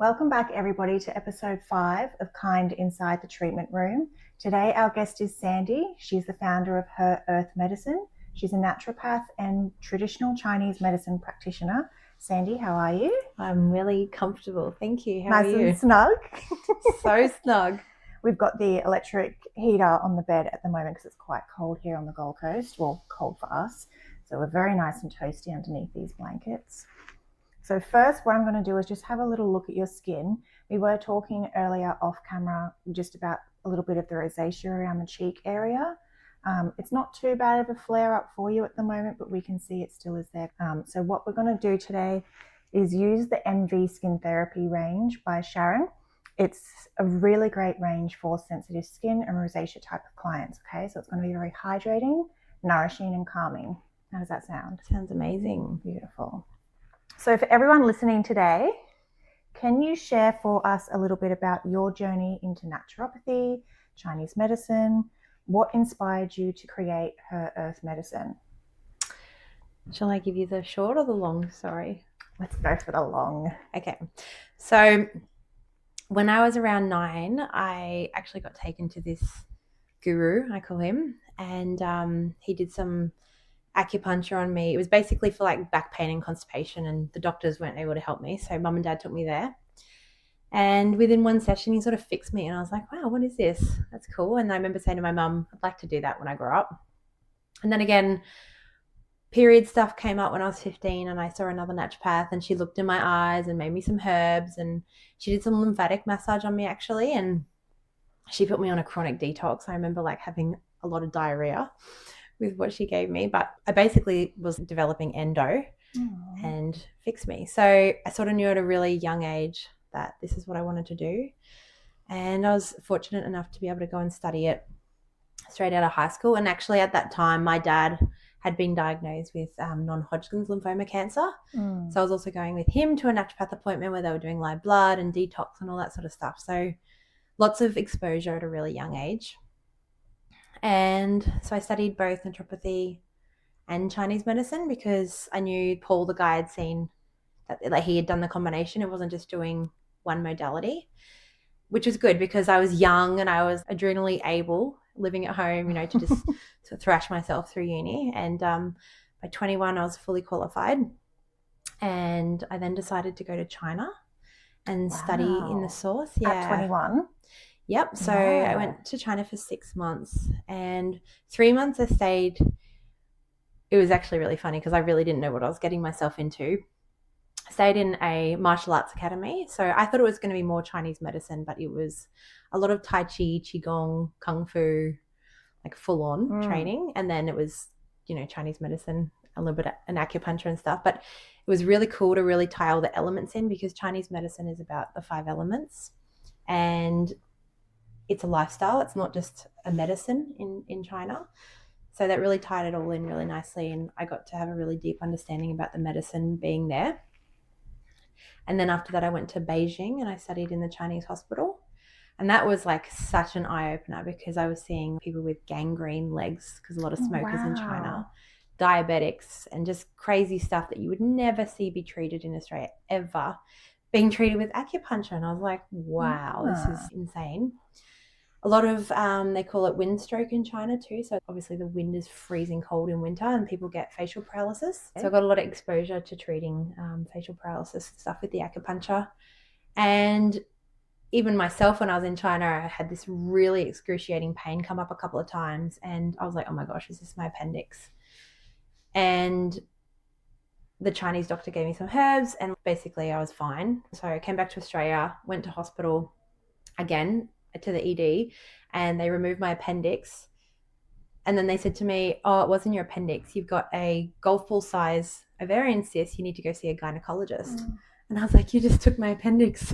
Welcome back, everybody, to episode 5 of Kind Inside the Treatment Room. Today, our guest is Sandi. She's the founder of Her Earth Medicine. She's a naturopath and traditional Chinese medicine practitioner. Sandi, how are you? I'm really comfortable. Thank you. How are you? Nice and snug. So snug. We've got the electric heater on the bed at the moment because it's quite cold here on the Gold Coast. Well, cold for us. So we're very nice and toasty underneath these blankets. So first, what I'm going to do is just have a little look at your skin. We were talking earlier off camera just about a little bit of the rosacea around the cheek area. It's not too bad of a flare up for you at the moment, but we can see it still is there. So what we're going to do today is use the MV Skin Therapy range by Sharon. It's a really great range for sensitive skin and rosacea type of clients. Okay, so it's going to be very hydrating, nourishing, and calming. How does that sound? Sounds amazing. Beautiful. So for everyone listening today, can you share for us a little bit about your journey into naturopathy, Chinese medicine? What inspired you to create Her Earth Medicine? Shall I give you the short or the long story? Let's go for the long. Okay. So when I was around 9, I actually got taken to this guru, I call him, and he did some acupuncture on me. It was basically for like back pain and constipation, and the doctors weren't able to help me. So mum and dad took me there. And within one session, he sort of fixed me. And I was like, wow, what is this? That's cool. And I remember saying to my mum, I'd like to do that when I grow up. And then again, period stuff came up when I was 15, and I saw another naturopath, and she looked in my eyes and made me some herbs, and she did some lymphatic massage on me actually. And she put me on a chronic detox. I remember like having a lot of diarrhea with what she gave me, but I basically was developing endo and fixed me. So I sort of knew at a really young age that this is what I wanted to do. And I was fortunate enough to be able to go and study it straight out of high school. And actually at that time, my dad had been diagnosed with non-Hodgkin's lymphoma cancer. So I was also going with him to a naturopath appointment where they were doing live blood and detox and all that sort of stuff. So lots of exposure at a really young age. And so I studied both naturopathy and Chinese medicine because I knew Paul, the guy, had seen that like he had done the combination. It wasn't just doing one modality, which was good because I was young and I was adrenally able, living at home, you know, to just to thrash myself through uni. And by 21, I was fully qualified. And I then decided to go to China and study in the source. Yeah. At 21? Yep. So I went to China for 6 months, and 3 months I stayed. It was actually really funny because I really didn't know what I was getting myself into. I stayed in a martial arts academy. So I thought it was going to be more Chinese medicine, but it was a lot of Tai Chi, Qigong, Kung Fu, like full on training. And then it was, you know, Chinese medicine, a little bit an acupuncture and stuff. But it was really cool to really tie all the elements in because Chinese medicine is about the 5 elements. And it's a lifestyle. It's not just a medicine in China. So that really tied it all in really nicely. And I got to have a really deep understanding about the medicine being there. And then after that, I went to Beijing and I studied in the Chinese hospital. And that was like such an eye-opener because I was seeing people with gangrene legs because a lot of smokers in China, diabetics, and just crazy stuff that you would never see be treated in Australia ever, being treated with acupuncture. And I was like, wow, this is insane. A lot of, they call it wind stroke in China too. So obviously the wind is freezing cold in winter and people get facial paralysis. So I got a lot of exposure to treating facial paralysis stuff with the acupuncture. And even myself, when I was in China, I had this really excruciating pain come up a couple of times. And I was like, oh my gosh, is this my appendix? And the Chinese doctor gave me some herbs and basically I was fine. So I came back to Australia, went to hospital again, to the ED, and they removed my appendix. And then they said to me, oh, it wasn't your appendix. You've got a golf ball size ovarian cyst. You need to go see a gynecologist. And I was like, you just took my appendix.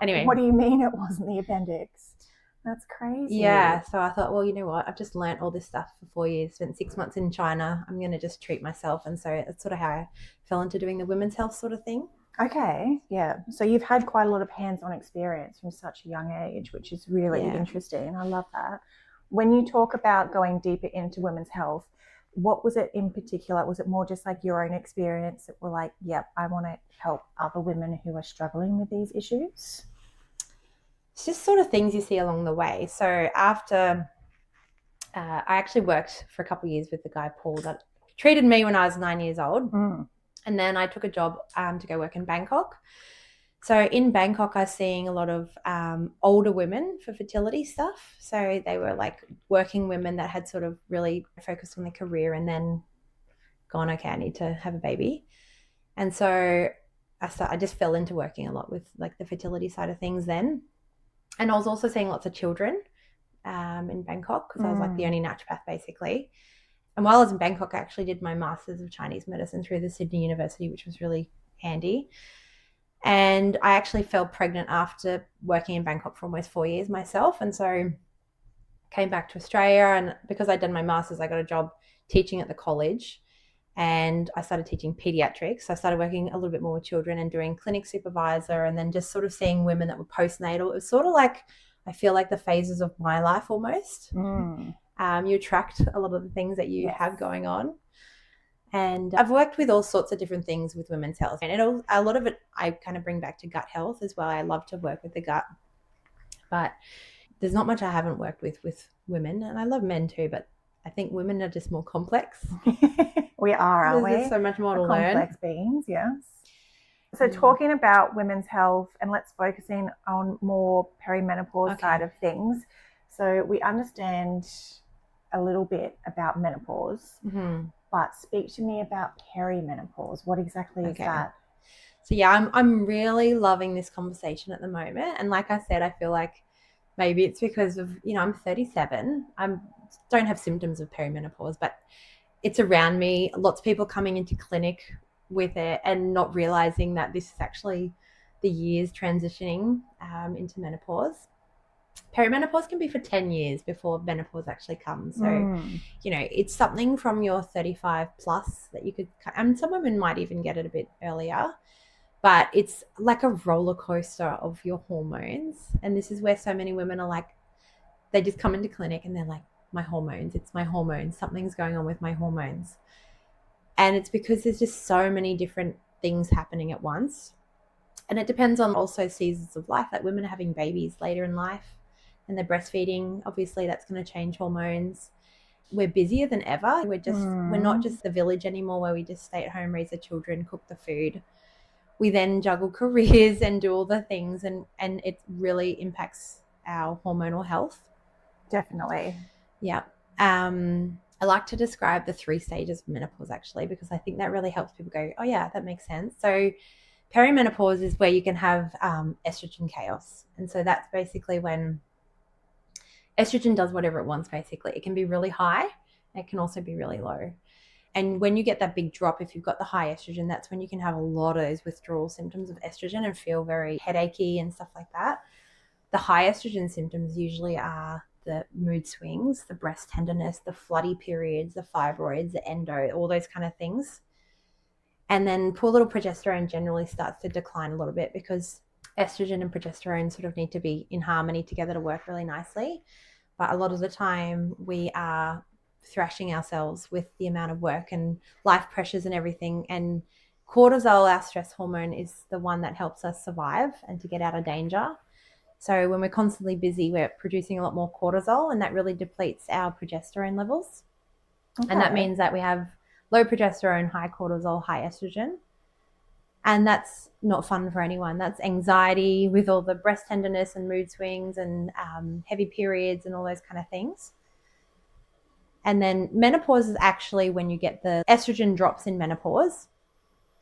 Anyway. What do you mean it wasn't the appendix? That's crazy. Yeah. So I thought, well, you know what? I've just learnt all this stuff for 4 years, spent 6 months in China. I'm going to just treat myself. And so it's sort of how I fell into doing the women's health sort of thing. Okay, yeah. So you've had quite a lot of hands-on experience from such a young age, which is really interesting. I love that. When you talk about going deeper into women's health, what was it in particular? Was it more just like your own experience that were like, yep, I want to help other women who are struggling with these issues? It's just sort of things you see along the way. So after I actually worked for a couple of years with the guy, Paul, that treated me when I was 9 years old. And then I took a job to go work in Bangkok. So in Bangkok, I was seeing a lot of older women for fertility stuff. So they were like working women that had sort of really focused on their career and then gone, okay, I need to have a baby. And so I just fell into working a lot with like the fertility side of things then. And I was also seeing lots of children in Bangkok because I was like the only naturopath basically. And while I was in Bangkok, I actually did my Masters of Chinese Medicine through the Sydney University, which was really handy. And I actually fell pregnant after working in Bangkok for almost 4 years myself. And so came back to Australia, and because I'd done my Masters, I got a job teaching at the college. And I started teaching pediatrics. So I started working a little bit more with children and doing clinic supervisor, and then just sort of seeing women that were postnatal. It was sort of like, I feel like the phases of my life almost. You attract a lot of the things that you have going on. And I've worked with all sorts of different things with women's health. And a lot of it I kind of bring back to gut health as well. I love to work with the gut. But there's not much I haven't worked with women. And I love men too, but I think women are just more complex. We are, aren't we? There's so much more to learn. Complex beings, yes. So talking about women's health, and let's focus in on more perimenopause side of things. So we understand a little bit about menopause, but speak to me about perimenopause. What exactly is that? So yeah, I'm really loving this conversation at the moment. And like I said, I feel like maybe it's because of, I'm 37. I don't have symptoms of perimenopause, but it's around me. Lots of people coming into clinic with it and not realizing that this is actually the years transitioning into menopause. Perimenopause can be for 10 years before menopause actually comes. So, it's something from your 35 plus that you could, and some women might even get it a bit earlier, but it's like a roller coaster of your hormones. And this is where so many women are like, they just come into clinic and they're like, it's my hormones. Something's going on with my hormones. And it's because there's just so many different things happening at once. And it depends on also seasons of life, like women are having babies later in life and they're breastfeeding. Obviously, that's going to change hormones. We're busier than ever. We're not just the village anymore where we just stay at home, raise the children, cook the food. We then juggle careers and do all the things, and it really impacts our hormonal health. Definitely. Yeah. I like to describe the 3 stages of menopause actually, because I think that really helps people go, oh yeah, that makes sense. So perimenopause is where you can have estrogen chaos. And so that's basically when estrogen does whatever it wants, basically. It can be really high. It can also be really low. And when you get that big drop, if you've got the high estrogen, that's when you can have a lot of those withdrawal symptoms of estrogen and feel very headachy and stuff like that. The high estrogen symptoms usually are the mood swings, the breast tenderness, the floody periods, the fibroids, the endo, all those kind of things. And then poor little progesterone generally starts to decline a little bit because estrogen and progesterone sort of need to be in harmony together to work really nicely. But a lot of the time we are thrashing ourselves with the amount of work and life pressures and everything. And cortisol, our stress hormone, is the one that helps us survive and to get out of danger. So when we're constantly busy, we're producing a lot more cortisol, and that really depletes our progesterone levels. Okay. And that means that we have low progesterone, high cortisol, high estrogen. And that's not fun for anyone. That's anxiety with all the breast tenderness and mood swings and heavy periods and all those kind of things. And then menopause is actually when you get the estrogen drops in menopause.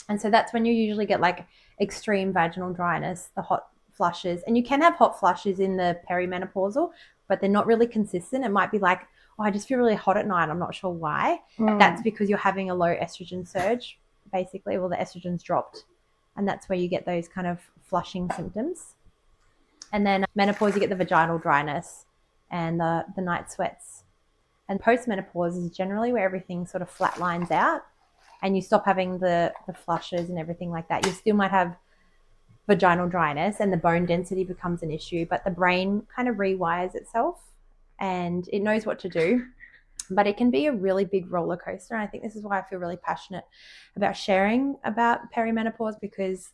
And so that's when you usually get like extreme vaginal dryness, the hot flushes. And you can have hot flushes in the perimenopausal, but they're not really consistent. It might be like, oh, I just feel really hot at night. I'm not sure why. That's because you're having a low estrogen surge, basically. Well, the estrogen's dropped. And that's where you get those kind of flushing symptoms. And then menopause, you get the vaginal dryness and the night sweats. And postmenopause is generally where everything sort of flatlines out and you stop having the flushes and everything like that. You still might have vaginal dryness and the bone density becomes an issue, but the brain kind of rewires itself and it knows what to do. But it can be a really big roller coaster. And I think this is why I feel really passionate about sharing about perimenopause, because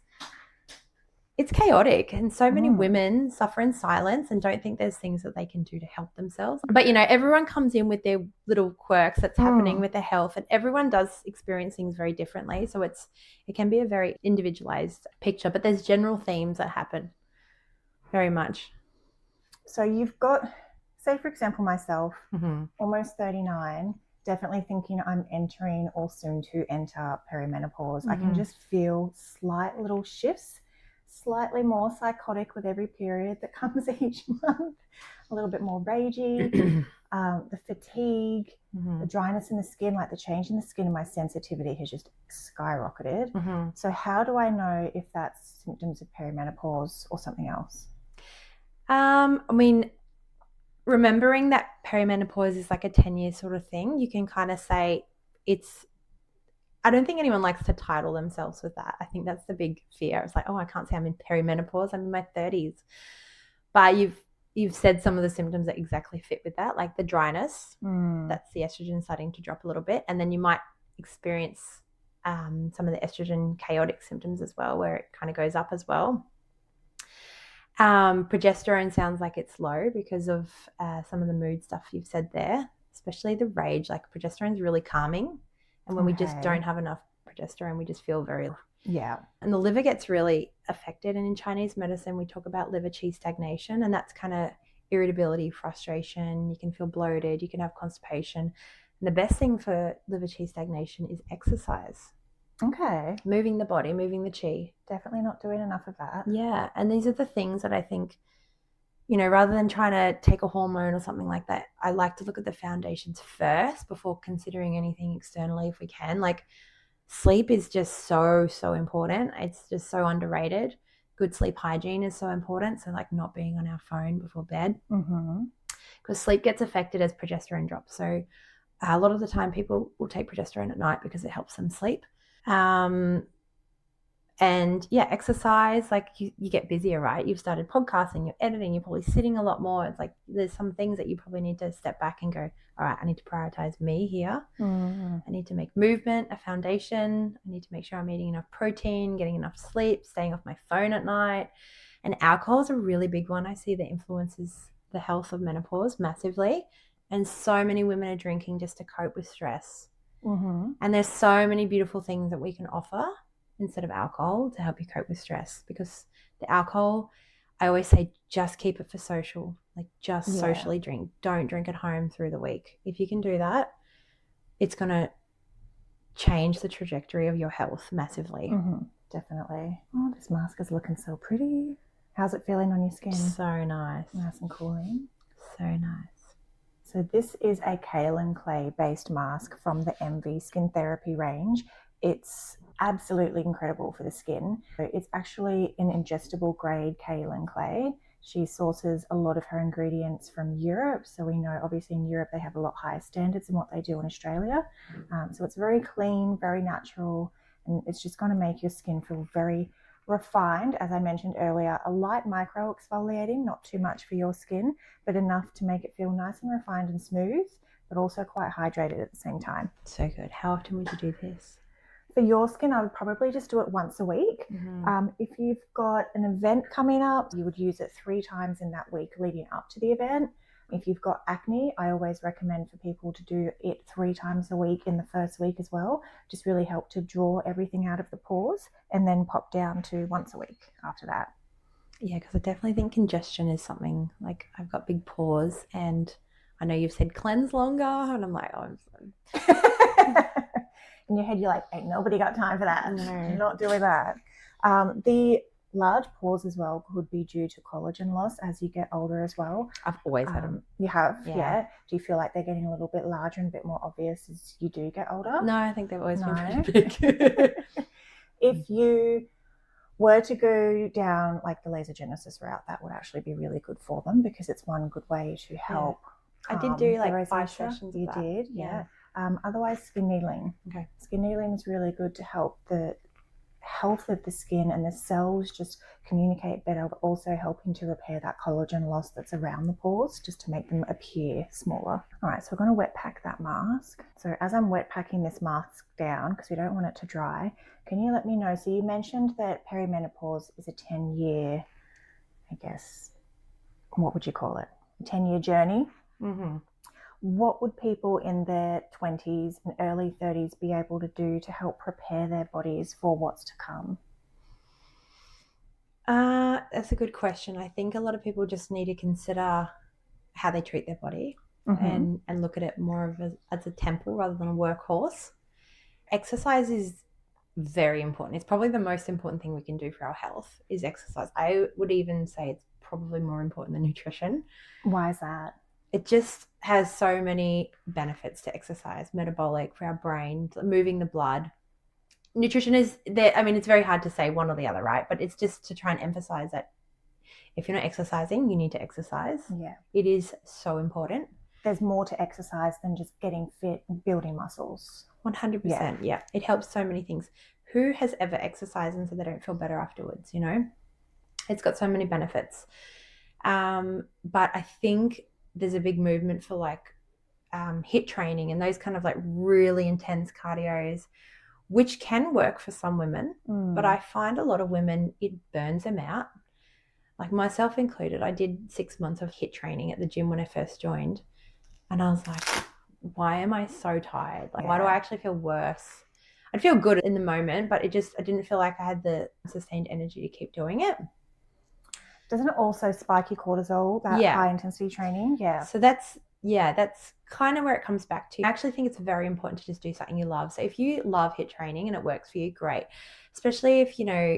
it's chaotic and so many women suffer in silence and don't think there's things that they can do to help themselves. But, you know, everyone comes in with their little quirks that's happening with their health, and everyone does experience things very differently. So it can be a very individualized picture, but there's general themes that happen very much. So you've got, say, for example, myself, almost 39, definitely thinking I'm entering or soon to enter perimenopause. I can just feel slight little shifts, slightly more psychotic with every period that comes each month, a little bit more ragey, the fatigue, the dryness in the skin, like the change in the skin and my sensitivity has just skyrocketed. So how do I know if that's symptoms of perimenopause or something else? I mean, remembering that perimenopause is like a 10-year sort of thing, you can kind of say I don't think anyone likes to title themselves with that. I think that's the big fear. It's like, oh, I can't say I'm in perimenopause. I'm in my 30s. But you've said some of the symptoms that exactly fit with that, like the dryness. That's the estrogen starting to drop a little bit. And then you might experience some of the estrogen chaotic symptoms as well, where it kind of goes up as well. Progesterone sounds like it's low because of some of the mood stuff you've said there, especially the rage. Like progesterone is really calming. And when we just don't have enough progesterone, we just feel very... And the liver gets really affected. And in Chinese medicine, we talk about liver qi stagnation, and that's kind of irritability, frustration. You can feel bloated, you can have constipation. And the best thing for liver qi stagnation is exercise. Okay. Moving the body, moving the qi. Definitely not doing enough of that. Yeah. And these are the things that I think, you know, rather than trying to take a hormone or something like that, I like to look at the foundations first before considering anything externally if we can. Like sleep is just so, so important. It's just so underrated. Good sleep hygiene is so important. So like not being on our phone before bed. Because sleep gets affected as progesterone drops. So a lot of the time people will take progesterone at night because it helps them sleep. And yeah, exercise, like you get busier, right? You've started podcasting, you're editing, you're probably sitting a lot more. It's like there's some things that you probably need to step back and go, all right, I need to prioritize me here. I need to make movement a foundation. I need to make sure I'm eating enough protein, getting enough sleep, staying off my phone at night. And alcohol is a really big one. I see that influences the health of menopause massively. And so many women are drinking just to cope with stress. And there's so many beautiful things that we can offer instead of alcohol to help you cope with stress, because the alcohol, I always say, just keep it for social, like just socially drink. Don't drink at home through the week. If you can do that, it's going to change the trajectory of your health massively. Definitely. Oh, this mask is looking so pretty. How's it feeling on your skin? So nice. Nice and cooling. So nice. So this is a kaolin clay based mask from the MV Skin Therapy range. It's absolutely incredible for the skin. So it's actually an ingestible grade kaolin clay. She sources a lot of her ingredients from Europe. So we know obviously in Europe they have a lot higher standards than what they do in Australia. So it's very clean, very natural, and it's just going to make your skin feel very refined. As I mentioned earlier, a light micro exfoliating, not too much for your skin, but enough to make it feel nice and refined and smooth, but also quite hydrated at the same time. So good. How often would you do this? For your skin, I would probably just do it once a week. If you've got an event coming up, you would use it 3 times in that week leading up to the event. If you've got acne, I always recommend for people to do it 3 times a week in the first week as well. Just really help to draw everything out of the pores, and then pop down to once a week after that. Yeah, because I definitely think congestion is something, like I've got big pores, and I know you've said cleanse longer, and I'm like, oh, I'm so... In your head, you're like, ain't nobody got time for that. No. I'm not doing that. The large pores as well could be due to collagen loss as you get older as well. I've always had them. You have? Yeah. Do you feel like they're getting a little bit larger and a bit more obvious as you do get older? No, I think they've always been pretty big. If you were to go down like the laser genesis route, that would actually be really good for them, because it's one good way to help. I did do like 5 sessions. You did? Yeah. Otherwise, skin needling. Okay. Skin needling is really good to help the health of the skin, and the cells just communicate better, but also helping to repair that collagen loss that's around the pores, just to make them appear smaller. All right, so we're going to wet pack that mask. So as I'm wet packing this mask down, because we don't want it to dry, can you let me know, so you mentioned that perimenopause is a 10-year, I guess, what would you call it? A 10-year journey? Mm-hmm. What would people in their 20s and early 30s be able to do to help prepare their bodies for what's to come? That's a good question. I think a lot of people just need to consider how they treat their body, and look at it more of as a temple rather than a workhorse. Exercise is very important. It's probably the most important thing we can do for our health is exercise. I would even say it's probably more important than nutrition. Why is that? It just has so many benefits to exercise, metabolic, for our brain, moving the blood. Nutrition is there. I mean, it's very hard to say one or the other, right? But it's just to try and emphasize that if you're not exercising, you need to exercise. Yeah. It is so important. There's more to exercise than just getting fit and building muscles. 100%. Yeah. It helps so many things. Who has ever exercised and so they don't feel better afterwards, you know? It's got so many benefits. But I think there's a big movement for like HIIT training and those kind of like really intense cardios, which can work for some women, but I find a lot of women, it burns them out. Like myself included, I did 6 months of HIIT training at the gym when I first joined, and I was like, why am I so tired? Like, why do I actually feel worse? I'd feel good in the moment, but I didn't feel like I had the sustained energy to keep doing it. Doesn't it also spike your cortisol, that high intensity training? Yeah. So that's kind of where it comes back to. I actually think it's very important to just do something you love. So if you love HIIT training and it works for you, great. Especially if, you know,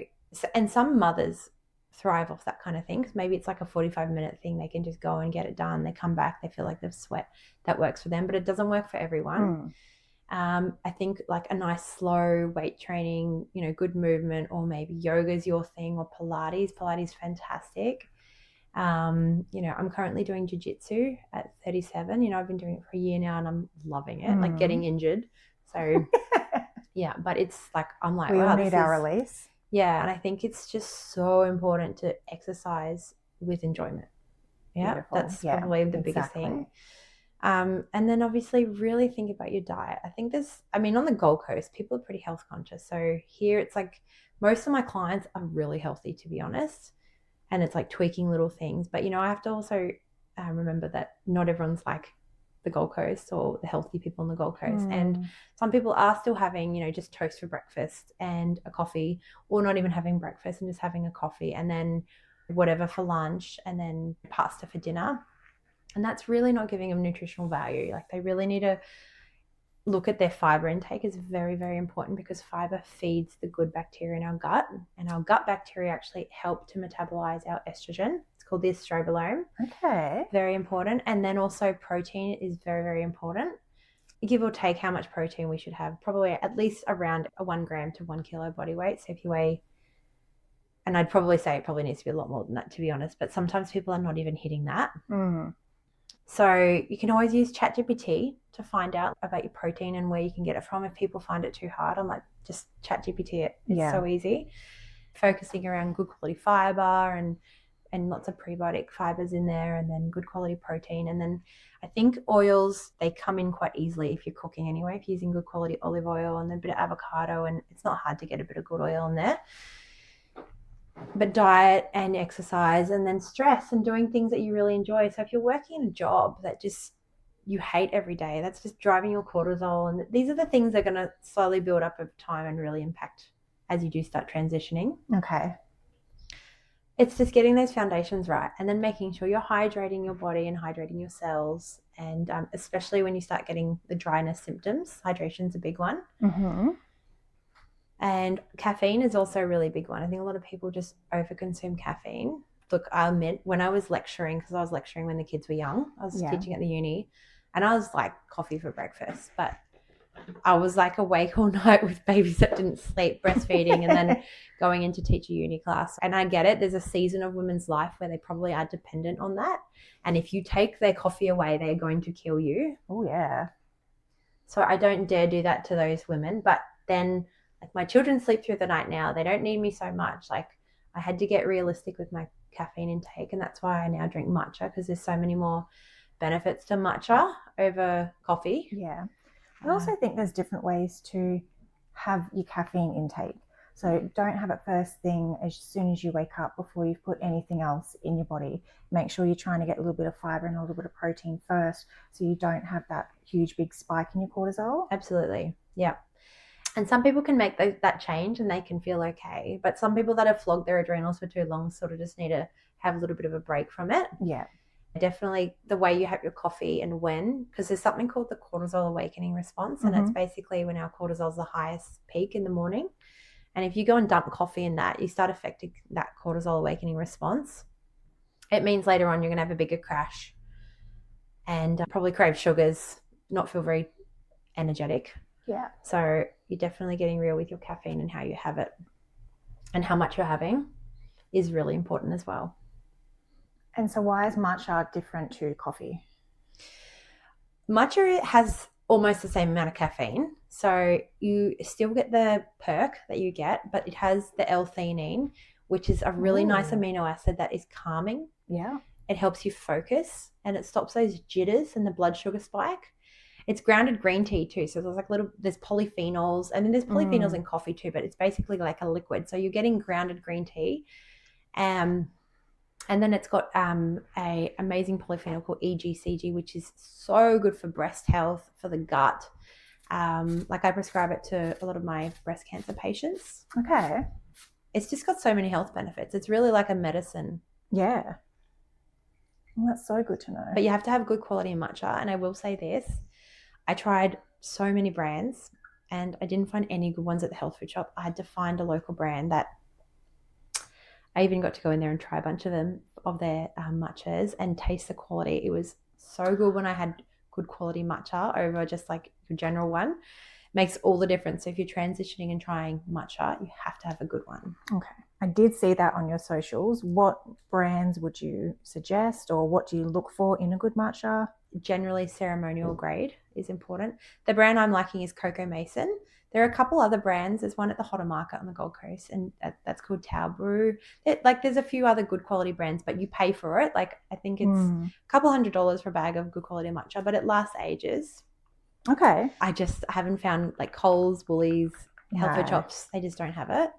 and some mothers thrive off that kind of thing. Maybe it's like a 45-minute thing. They can just go and get it done. They come back, they feel like they've sweat. That works for them, but it doesn't work for everyone. I think like a nice slow weight training, you know, good movement, or maybe yoga is your thing, or Pilates. Pilates is fantastic. You know, I'm currently doing jiu-jitsu at 37. You know, I've been doing it for a year now and I'm loving it, like getting injured. So yeah, but it's like, I'm like, we all need our release. Yeah. And I think it's just so important to exercise with enjoyment. Yeah. Beautiful. That's probably the biggest thing. And then obviously really think about your diet. I think on the Gold Coast, people are pretty health conscious. So here it's like most of my clients are really healthy, to be honest. And it's like tweaking little things. But, you know, I have to also remember that not everyone's like the Gold Coast or the healthy people on the Gold Coast. And some people are still having, you know, just toast for breakfast and a coffee, or not even having breakfast and just having a coffee and then whatever for lunch and then pasta for dinner. And that's really not giving them nutritional value. Like they really need to look at their fiber intake is very, very important, because fiber feeds the good bacteria in our gut, and our gut bacteria actually help to metabolize our estrogen. It's called the estrobolome. Okay. Very important. And then also protein is very, very important. Give or take how much protein we should have, probably at least around a 1 gram to 1 kilo body weight. So if you weigh, and I'd probably say it probably needs to be a lot more than that, to be honest, but sometimes people are not even hitting that. So you can always use ChatGPT to find out about your protein and where you can get it from. If people find it too hard, I'm like, just ChatGPT it. It's so easy. Focusing around good quality fiber and lots of prebiotic fibers in there, and then good quality protein. And then I think oils, they come in quite easily if you're cooking anyway, if you're using good quality olive oil and then a bit of avocado, and it's not hard to get a bit of good oil in there. But diet and exercise, and then stress and doing things that you really enjoy. So if you're working in a job that just you hate every day, that's just driving your cortisol. And these are the things that are going to slowly build up over time and really impact as you do start transitioning. Okay. It's just getting those foundations right, and then making sure you're hydrating your body and hydrating your cells. And especially when you start getting the dryness symptoms, hydration's a big one. And caffeine is also a really big one. I think a lot of people just overconsume caffeine. Look, I admit, when I was lecturing, because I was lecturing when the kids were young, I was teaching at the uni, and I was like coffee for breakfast, but I was like awake all night with babies that didn't sleep, breastfeeding, and then going in to teach a uni class. And I get it. There's a season of women's life where they probably are dependent on that. And if you take their coffee away, they're going to kill you. Oh, yeah. So I don't dare do that to those women. But then My children sleep through the night now. They don't need me so much. Like, I had to get realistic with my caffeine intake, and that's why I now drink matcha, because there's so many more benefits to matcha over coffee. Yeah. I also think there's different ways to have your caffeine intake. So don't have it first thing as soon as you wake up before you've put anything else in your body. Make sure you're trying to get a little bit of fiber and a little bit of protein first, so you don't have that huge big spike in your cortisol. Absolutely. Yeah. And some people can make that change and they can feel okay. But some people that have flogged their adrenals for too long sort of just need to have a little bit of a break from it. Yeah. Definitely the way you have your coffee and when, because there's something called the cortisol awakening response, and it's basically when our cortisol is the highest peak in the morning. And if you go and dump coffee in that, you start affecting that cortisol awakening response. It means later on you're going to have a bigger crash and probably crave sugars, not feel very energetic. Yeah. So you're definitely getting real with your caffeine and how you have it, and how much you're having is really important as well. And so why is matcha different to coffee? Matcha has almost the same amount of caffeine. So you still get the perk that you get, but it has the L-theanine, which is a really nice amino acid that is calming. Yeah. It helps you focus and it stops those jitters and the blood sugar spike. It's grounded green tea too. So there's polyphenols. I mean, there's polyphenols in coffee too, but it's basically like a liquid. So you're getting grounded green tea. And then it's got a amazing polyphenol called EGCG, which is so good for breast health, for the gut. Like I prescribe it to a lot of my breast cancer patients. Okay. It's just got so many health benefits. It's really like a medicine. Yeah. Well, that's so good to know. But you have to have good quality matcha. And I will say this, I tried so many brands and I didn't find any good ones at the health food shop. I had to find a local brand that I even got to go in there and try a bunch of their matchas and taste the quality. It was so good when I had good quality matcha over just like your general one. It makes all the difference. So if you're transitioning and trying matcha, you have to have a good one. Okay. I did see that on your socials. What brands would you suggest, or what do you look for in a good matcha? Generally, ceremonial grade is important. The brand I'm liking is Coco Mason. There are a couple other brands. There's one at the Hotter Market on the Gold Coast, and that's called Tao Brew. There's a few other good quality brands, but you pay for it. Like, I think it's a couple $100 for a bag of good quality matcha, but it lasts ages. Okay. I just haven't found like Coles, Woolies, health food shops. They just don't have it.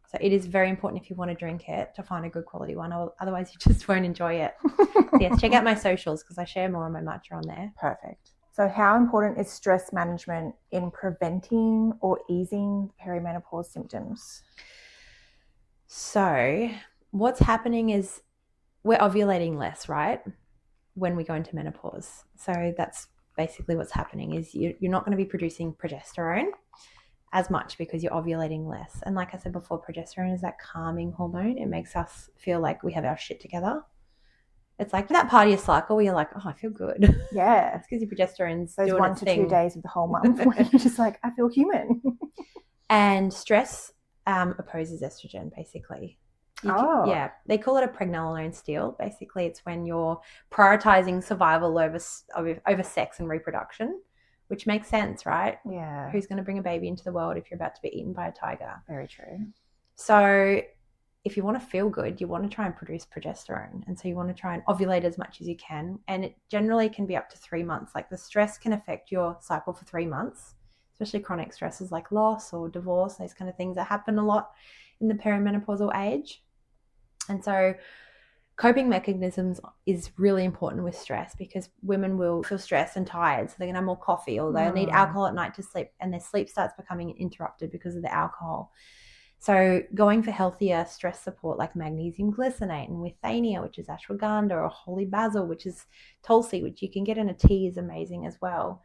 So it is very important if you want to drink it to find a good quality one, or otherwise you just won't enjoy it. So yes, check out my socials because I share more on my matcha on there. Perfect. So how important is stress management in preventing or easing perimenopause symptoms? So what's happening is we're ovulating less, right, when we go into menopause. So that's basically what's happening is you're not going to be producing progesterone as much because you're ovulating less. And like I said before, progesterone is that calming hormone. It makes us feel like we have our shit together. It's like that part of your cycle where you're like, oh, I feel good. Yeah. It's because your progesterone's those doing 1 its to thing. 2 days of the whole month where you're just like, I feel human. And stress opposes estrogen, basically. Yeah. They call it a pregnenolone steal. Basically, it's when you're prioritizing survival over sex and reproduction, which makes sense, right? Yeah. Who's going to bring a baby into the world if you're about to be eaten by a tiger? Very true. So if you want to feel good, you want to try and produce progesterone. And so you want to try and ovulate as much as you can. And it generally can be up to 3 months. Like, the stress can affect your cycle for 3 months, especially chronic stresses like loss or divorce, those kind of things that happen a lot in the perimenopausal age. And so coping mechanisms is really important with stress, because women will feel stressed and tired, so they're going to have more coffee, or they'll need alcohol at night to sleep, and their sleep starts becoming interrupted because of the alcohol. So going for healthier stress support like magnesium glycinate and withania, which is ashwagandha, or holy basil, which is tulsi, which you can get in a tea, is amazing as well.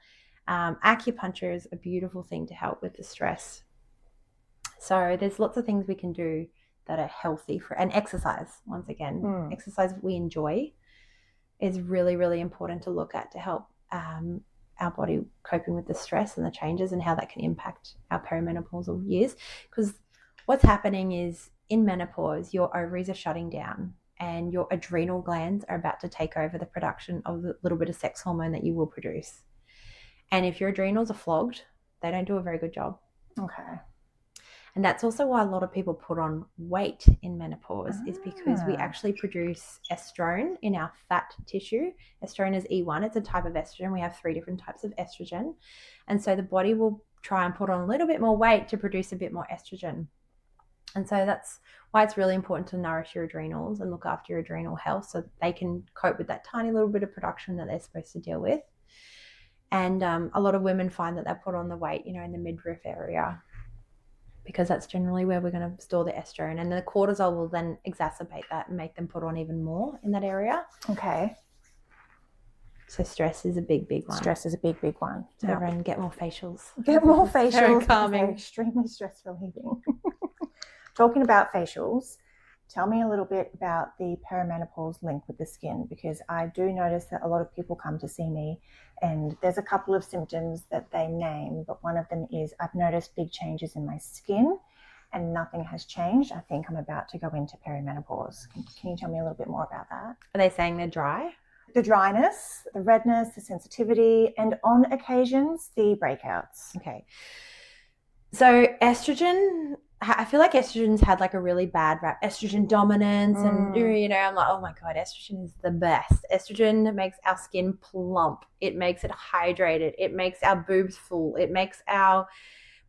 Acupuncture is a beautiful thing to help with the stress. So there's lots of things we can do that are healthy and exercise. Once again, exercise we enjoy is really, really important to look at to help our body coping with the stress and the changes and how that can impact our perimenopausal years. Because what's happening is in menopause, your ovaries are shutting down and your adrenal glands are about to take over the production of the little bit of sex hormone that you will produce. And if your adrenals are flogged, they don't do a very good job. Okay. And that's also why a lot of people put on weight in menopause, is because we actually produce estrone in our fat tissue. Estrone is E1. It's a type of estrogen. We have 3 different types of estrogen. And so the body will try and put on a little bit more weight to produce a bit more estrogen. And so that's why it's really important to nourish your adrenals and look after your adrenal health so that they can cope with that tiny little bit of production that they're supposed to deal with. And a lot of women find that they put on the weight, in the midriff area, because that's generally where we're going to store the estrone. And the cortisol will then exacerbate that and make them put on even more in that area. Okay. So stress is a big one. Stress is a big one. So everyone get more facials. Get more facials. Very calming. They're extremely stress relieving. Talking about facials, tell me a little bit about the perimenopause link with the skin, because I do notice that a lot of people come to see me and there's a couple of symptoms that they name, but one of them is I've noticed big changes in my skin and nothing has changed. I think I'm about to go into perimenopause. Can you tell me a little bit more about that? Are they saying they're dry? The dryness, the redness, the sensitivity, and on occasions, the breakouts. Okay. So estrogen, I feel like estrogen's had like a really bad rap, estrogen dominance. And, I'm like, oh my God, estrogen is the best. Estrogen makes our skin plump. It makes it hydrated. It makes our boobs full. It makes our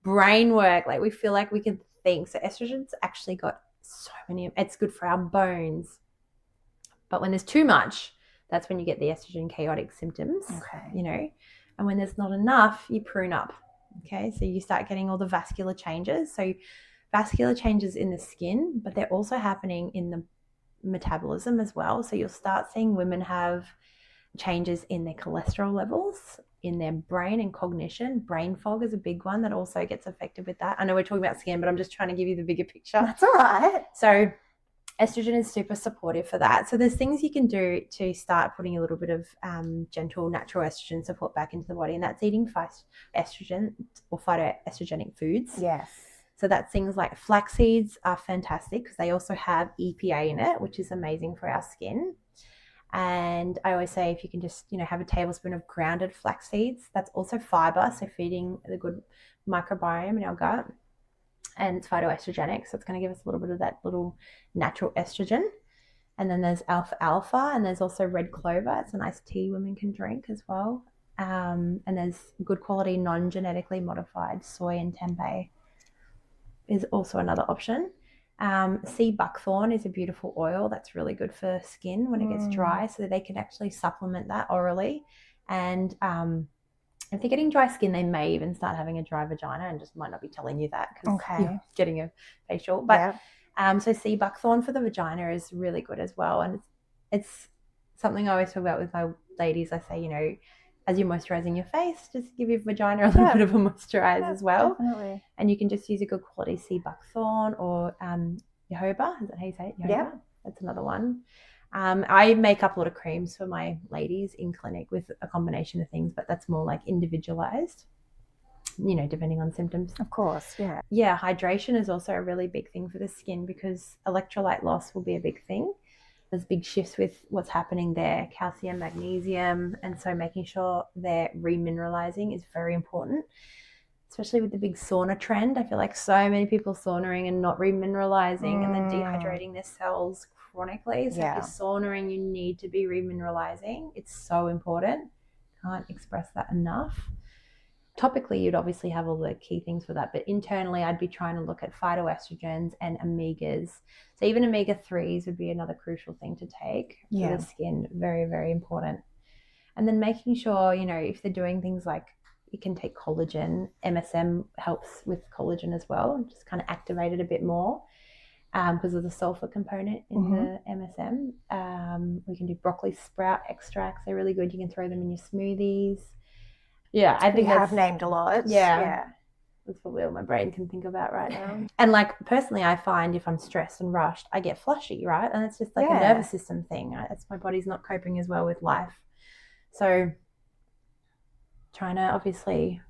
brain work. Like we feel like we can think. So estrogen's actually got so many, it's good for our bones. But when there's too much, that's when you get the estrogen chaotic symptoms, and when there's not enough, you prune up. Okay. So you start getting all the vascular changes. So vascular changes in the skin, but they're also happening in the metabolism as well. So you'll start seeing women have changes in their cholesterol levels, in their brain and cognition. Brain fog is a big one that also gets affected with that. I know we're talking about skin, but I'm just trying to give you the bigger picture. That's all right. So estrogen is super supportive for that. So there's things you can do to start putting a little bit of gentle, natural estrogen support back into the body, and that's eating estrogen or phytoestrogenic foods. Yes. So that's things like flax seeds are fantastic because they also have EPA in it, which is amazing for our skin. And I always say if you can just, have a tablespoon of grounded flax seeds, that's also fiber, so feeding the good microbiome in our gut. And it's phytoestrogenic, so it's going to give us a little bit of that little natural estrogen. And then there's alfalfa, and there's also red clover. It's a nice tea women can drink as well. And there's good quality non-genetically modified soy and tempeh is also another option. Sea buckthorn is a beautiful oil that's really good for skin when it gets dry, so they can actually supplement that orally. And if they're getting dry skin, they may even start having a dry vagina and just might not be telling you that because you're getting a facial. But so sea buckthorn for the vagina is really good as well. And it's something I always talk about with my ladies. I say, as you're moisturizing your face, just give your vagina a little bit of a moisturize as well. Definitely. And you can just use a good quality sea buckthorn or jojoba. Is that how you say it? Jojoba? Yeah. That's another one. I make up a lot of creams for my ladies in clinic with a combination of things, but that's more like individualized, depending on symptoms. Of course, yeah. Yeah, hydration is also a really big thing for the skin because electrolyte loss will be a big thing. There's big shifts with what's happening there, calcium, magnesium, and so making sure they're remineralizing is very important, especially with the big sauna trend. I feel like so many people saunaing and not remineralizing and then dehydrating their cells chronically. So if you're saunaing, you need to be remineralizing. It's so important. Can't express that enough. Topically, you'd obviously have all the key things for that, but internally, I'd be trying to look at phytoestrogens and omegas. So even omega-3s would be another crucial thing to take for the skin. Very, very important. And then making sure, if they're doing things like you can take collagen, MSM helps with collagen as well, just kind of activate it a bit more because of the sulfur component in the MSM. We can do broccoli sprout extracts. They're really good. You can throw them in your smoothies. Yeah, I think I've named a lot. Yeah. That's probably all my brain can think about right now. And like personally, I find if I'm stressed and rushed, I get flushy, right? And it's just like a nervous system thing. It's my body's not coping as well with life. So trying to obviously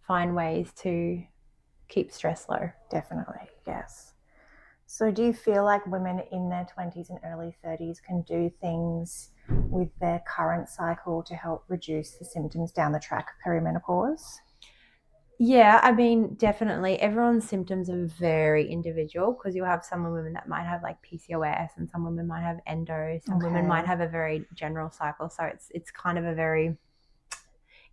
find ways to keep stress low. Definitely, yes. So do you feel like women in their 20s and early 30s can do things with their current cycle to help reduce the symptoms down the track of perimenopause? Yeah, I mean, definitely. Everyone's symptoms are very individual because you'll have some women that might have like PCOS and some women might have endo. Some women might have a very general cycle. So it's kind of a very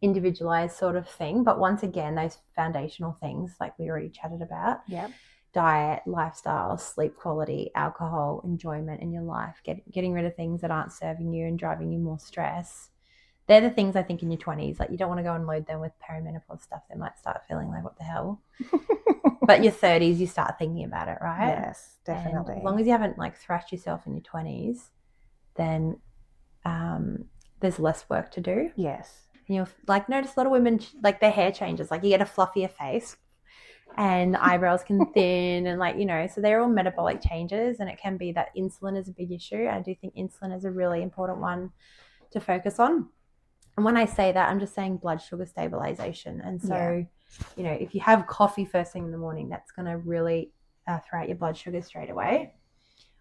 individualized sort of thing. But once again, those foundational things like we already chatted about. Yep. Diet, lifestyle, sleep quality, alcohol, enjoyment in your life, getting rid of things that aren't serving you and driving you more stress. They're the things I think in your 20s. Like, you don't want to go and load them with perimenopause stuff. They might start feeling like, what the hell? But your 30s, you start thinking about it, right? Yes, definitely. And as long as you haven't like thrashed yourself in your 20s, then there's less work to do. Yes. And you'll like notice a lot of women, like their hair changes. Like you get a fluffier face and eyebrows can thin and like, you know, so they're all metabolic changes, and it can be that insulin is a big issue. I do think insulin is a really important one to focus on. And when I say that, I'm just saying blood sugar stabilization. And so, you know, if you have coffee first thing in the morning, that's going to really throw out your blood sugars straight away.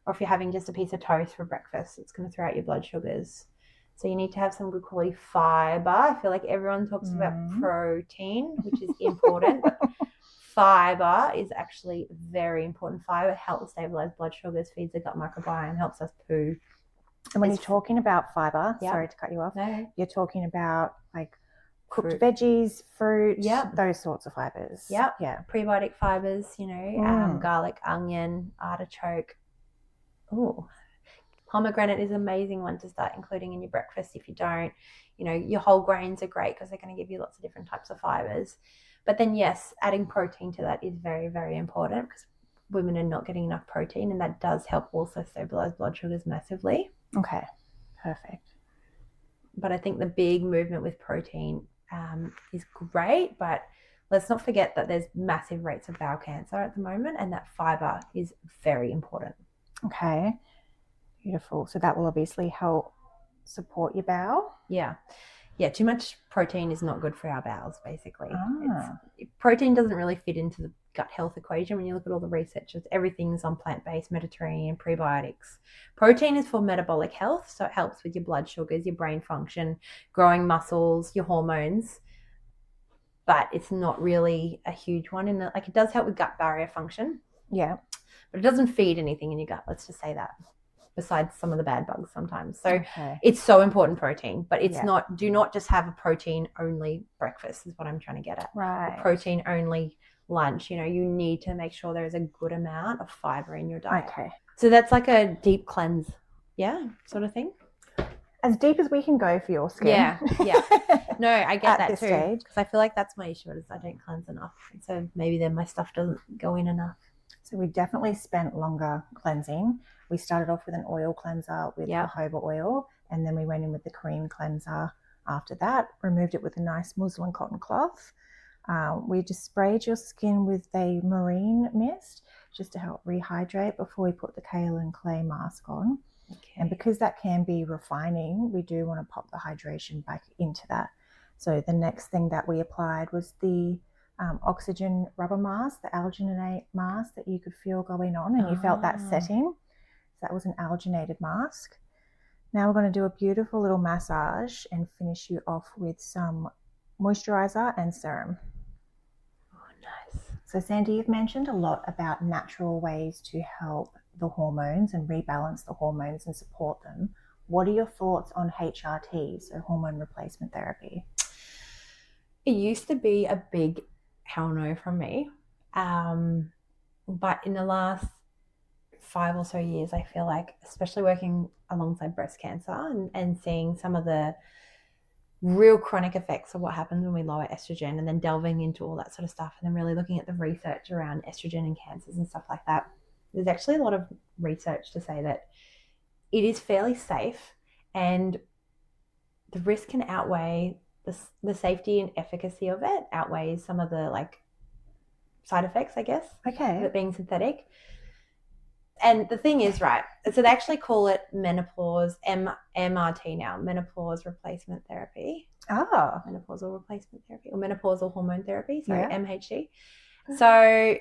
Or if you're having just a piece of toast for breakfast, it's going to throw out your blood sugars. So you need to have some good quality fiber. I feel like everyone talks about protein, which is important. But fiber is actually very important. Fiber helps stabilize blood sugars, feeds the gut microbiome, helps us poo. And when you're talking about fiber, sorry to cut you off, you're talking about like cooked veggies, fruit, those sorts of fibers. Yeah. Prebiotic fibers, you know, garlic, onion, artichoke. Oh, pomegranate is an amazing one to start including in your breakfast. If you don't, you know, your whole grains are great because they're going to give you lots of different types of fibers. But then, yes, adding protein to that is very, very important because women are not getting enough protein, and that does help also stabilize blood sugars massively. Okay, perfect. But I think the big movement with protein is great, but let's not forget that there's massive rates of bowel cancer at the moment, and that fiber is very important. Okay, beautiful. So that will obviously help support your bowel. Yeah, too much protein is not good for our bowels, basically. Protein doesn't really fit into the gut health equation. When you look at all the researchers, everything's on plant-based, Mediterranean, prebiotics. Protein is for metabolic health, so it helps with your blood sugars, your brain function, growing muscles, your hormones, but it's not really a huge one. Like, it does help with gut barrier function. Yeah. But it doesn't feed anything in your gut, let's just say that, besides some of the bad bugs sometimes. So it's so important, protein, but it's not, do not just have a protein only breakfast is what I'm trying to get at. Right. A protein only lunch, you know, you need to make sure there is a good amount of fiber in your diet. Okay. So that's like a deep cleanse, sort of thing. As deep as we can go for your skin. Yeah. No, I get that too. Because I feel like that's my issue is I don't cleanse enough. And so maybe then my stuff doesn't go in enough. So we definitely spent longer cleansing. We started off with an oil cleanser with jojoba oil, and then we went in with the cream cleanser after that, removed it with a nice muslin cotton cloth. We just sprayed your skin with a marine mist just to help rehydrate before we put the kale and clay mask on. Okay. And because that can be refining, we do want to pop the hydration back into that. So the next thing that we applied was the oxygen rubber mask, the alginate mask that you could feel going on, and you felt that setting. So that was an alginated mask. Now we're going to do a beautiful little massage and finish you off with some moisturizer and serum. Oh, nice. So Sandi, you've mentioned a lot about natural ways to help the hormones and rebalance the hormones and support them. What are your thoughts on HRT, so hormone replacement therapy? It used to be a big hell no from me. But in the last 5 or so years, I feel like, especially working alongside breast cancer and seeing some of the real chronic effects of what happens when we lower estrogen, and then delving into all that sort of stuff, and then really looking at the research around estrogen and cancers and stuff like that. There's actually a lot of research to say that it is fairly safe, and the risk can outweigh the safety and efficacy of it outweighs some of the like side effects, I guess. Okay. Of it being synthetic. And the thing is, right, so they actually call it menopause, MRT now, menopause replacement therapy. Oh. Menopausal replacement therapy, or menopausal hormone therapy, MHT. So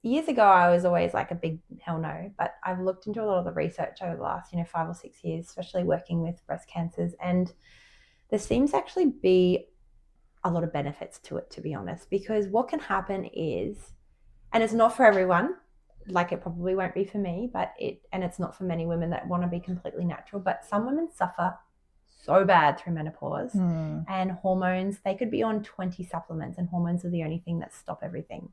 years ago, I was always like a big hell no, but I've looked into a lot of the research over the last, 5 or 6 years, especially working with breast cancers, and there seems to actually be a lot of benefits to it, to be honest, because what can happen is, and it's not for everyone, like it probably won't be for me, and it's not for many women that want to be completely natural, but some women suffer so bad through menopause and hormones. They could be on 20 supplements, and hormones are the only thing that stop everything,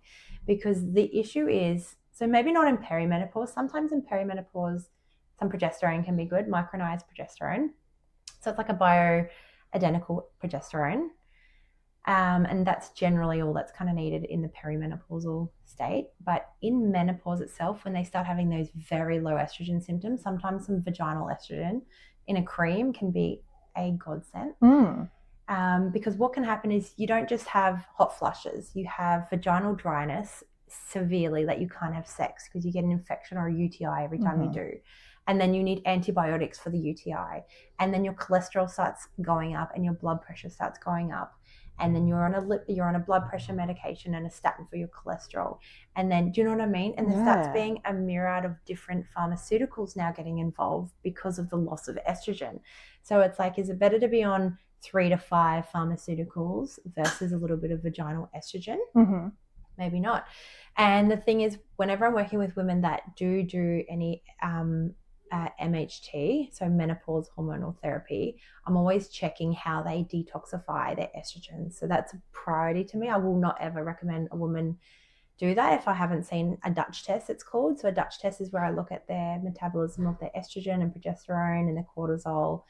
because the issue is, so maybe not in perimenopause, sometimes in perimenopause some progesterone can be good, micronized progesterone, so it's like a bioidentical progesterone, and that's generally all that's kind of needed in the perimenopausal state. But in menopause itself, when they start having those very low estrogen symptoms, sometimes some vaginal estrogen in a cream can be a godsend. Because what can happen is you don't just have hot flushes, you have vaginal dryness severely that you can't have sex because you get an infection or a UTI every time you do. And then you need antibiotics for the UTI. And then your cholesterol starts going up and your blood pressure starts going up. And then you're on a blood pressure medication and a statin for your cholesterol. And then, do you know what I mean? And there starts being a myriad of different pharmaceuticals now getting involved because of the loss of estrogen. So it's like, is it better to be on 3 to 5 pharmaceuticals versus a little bit of vaginal estrogen? Maybe not. And the thing is, whenever I'm working with women that do any MHT, so menopause hormonal therapy, I'm always checking how they detoxify their estrogen. So that's a priority to me. I will not ever recommend a woman do that if I haven't seen a Dutch test, it's called. So a Dutch test is where I look at their metabolism of their estrogen and progesterone and their cortisol,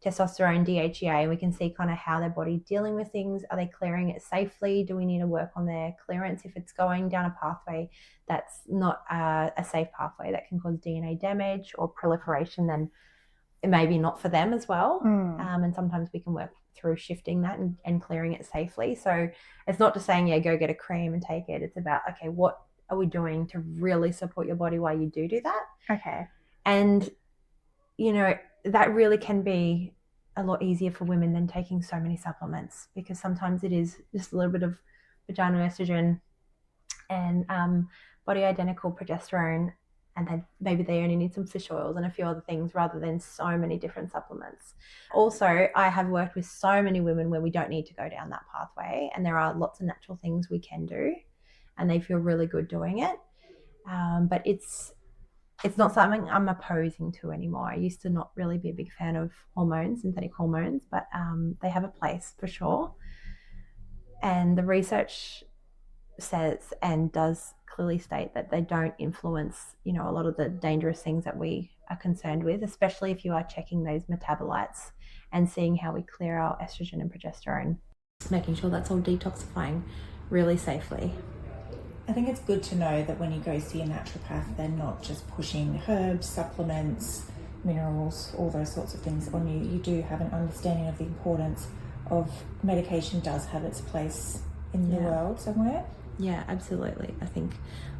testosterone, DHEA, and we can see kind of how their body's dealing with things. Are they clearing it safely? Do we need to work on their clearance if it's going down a pathway that's not a safe pathway that can cause DNA damage or proliferation? Then it may be not for them as well. And sometimes we can work through shifting that and clearing it safely. So it's not just saying, go get a cream and take it. It's about, okay, what are we doing to really support your body while you do that? Okay. And, that really can be a lot easier for women than taking so many supplements, because sometimes it is just a little bit of vaginal estrogen and body identical progesterone, and then maybe they only need some fish oils and a few other things rather than so many different supplements. Also, I have worked with so many women where we don't need to go down that pathway, and there are lots of natural things we can do and they feel really good doing it. But it's not something I'm opposing to anymore. I used to not really be a big fan of hormones, synthetic hormones, but they have a place for sure. And the research says and does clearly state that they don't influence, a lot of the dangerous things that we are concerned with, especially if you are checking those metabolites and seeing how we clear our estrogen and progesterone, making sure that's all detoxifying really safely. I think it's good to know that when you go see a naturopath, they're not just pushing herbs, supplements, minerals, all those sorts of things on you. You do have an understanding of the importance of medication does have its place in the world somewhere. Yeah, absolutely. I think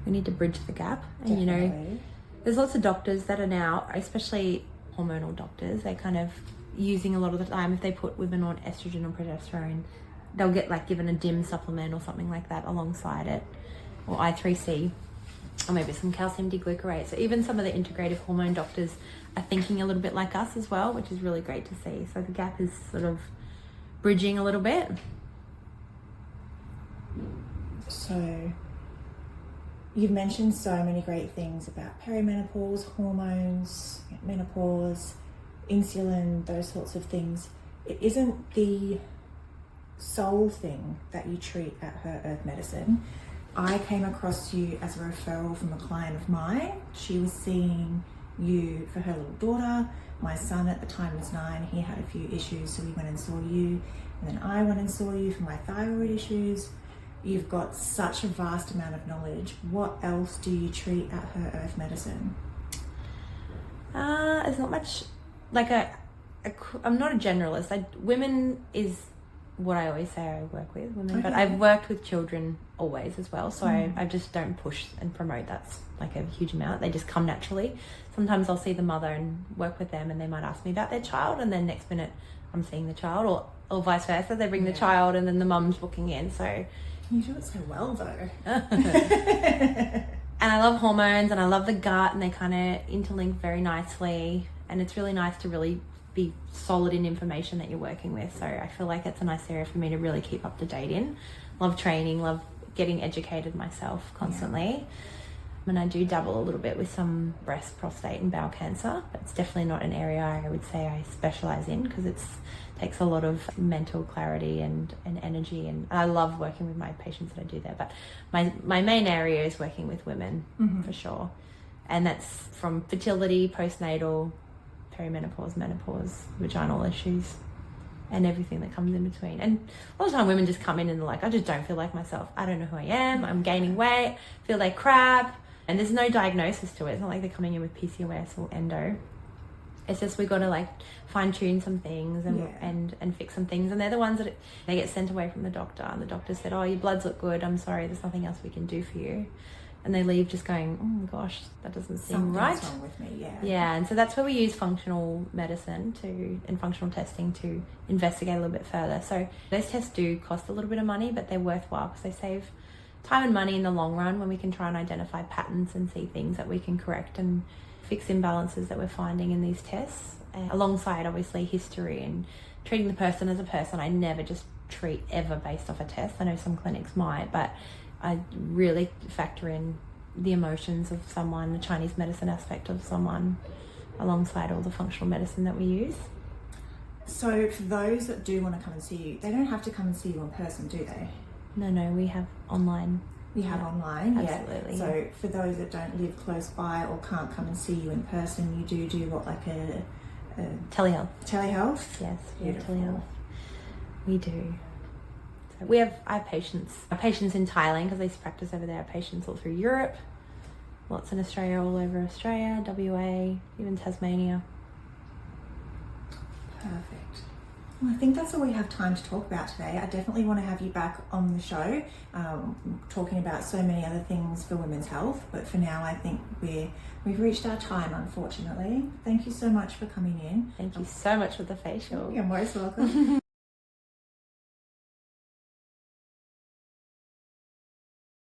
we need to bridge the gap. And, Definitely. There's lots of doctors that are now, especially hormonal doctors, they kind of using a lot of the time, if they put women on estrogen or progesterone, they'll get given a DIM supplement or something like that alongside it, or I3C, or maybe some calcium D-glucarate. So even some of the integrative hormone doctors are thinking a little bit like us as well, which is really great to see. So the gap is sort of bridging a little bit. So you've mentioned so many great things about perimenopause, hormones, menopause, insulin, those sorts of things. It isn't the sole thing that you treat at Her Earth Medicine. I came across you as a referral from a client of mine. She was seeing you for her little daughter. My son at the time was 9. He had a few issues, so we went and saw you. And then I went and saw you for my thyroid issues. You've got such a vast amount of knowledge. What else do you treat at Her Earth Medicine? It's not much. I'm not a generalist. Women is what I always say I work with women, okay. But I've worked with children always as well, so I just don't push and promote that's a huge amount. They just come naturally. Sometimes I'll see the mother and work with them, and they might ask me about their child, and then next minute I'm seeing the child, or vice versa. They bring the child and then the mum's booking in. So you do it so well though. And I love hormones and I love the gut, and they kind of interlink very nicely, and it's really nice to really be solid in information that you're working with. So I feel like it's a nice area for me to really keep up to date in. Love training, love getting educated myself constantly. And I do dabble a little bit with some breast, prostate and bowel cancer, but it's definitely not an area I would say I specialize in, because it takes a lot of mental clarity and energy, and I love working with my patients that I do there. But my main area is working with women, for sure. And that's from fertility, postnatal, perimenopause, menopause, vaginal issues, and everything that comes in between. And a lot of time women just come in and they're like, I just don't feel like myself. I don't know who I am. I'm gaining weight, feel like crap. And there's no diagnosis to it. It's not like they're coming in with PCOS or endo. It's just we got to like fine tune some things and fix some things. And they're the ones that they get sent away from the doctor. And the doctor said, oh, your bloods look good. I'm sorry, there's nothing else we can do for you. And they leave just going, oh my gosh, that doesn't seem right. Something's wrong with me, Yeah, and so that's where we use functional medicine and functional testing to investigate a little bit further. So those tests do cost a little bit of money, but they're worthwhile because they save time and money in the long run when we can try and identify patterns and see things that we can correct and fix imbalances that we're finding in these tests. And alongside, obviously, history and treating the person as a person. I never just treat ever based off a test. I know some clinics might, but I really factor in the emotions of someone, the Chinese medicine aspect of someone, alongside all the functional medicine that we use. So for those that do want to come and see you, they don't have to come and see you in person, do they? No, we have online. We have online, absolutely. So for those that don't live close by or can't come and see you in person, you do what, like a telehealth? Telehealth? Yes, we have telehealth. We do. I have patients in Thailand because they practice over there. I have patients all through Europe, lots in Australia, all over Australia, WA, even Tasmania. Perfect. Well, I think that's all we have time to talk about today. I definitely want to have you back on the show, talking about so many other things for women's health. But for now, I think we've reached our time, unfortunately. Thank you so much for coming in. Thank you so much for the facial. You're most welcome.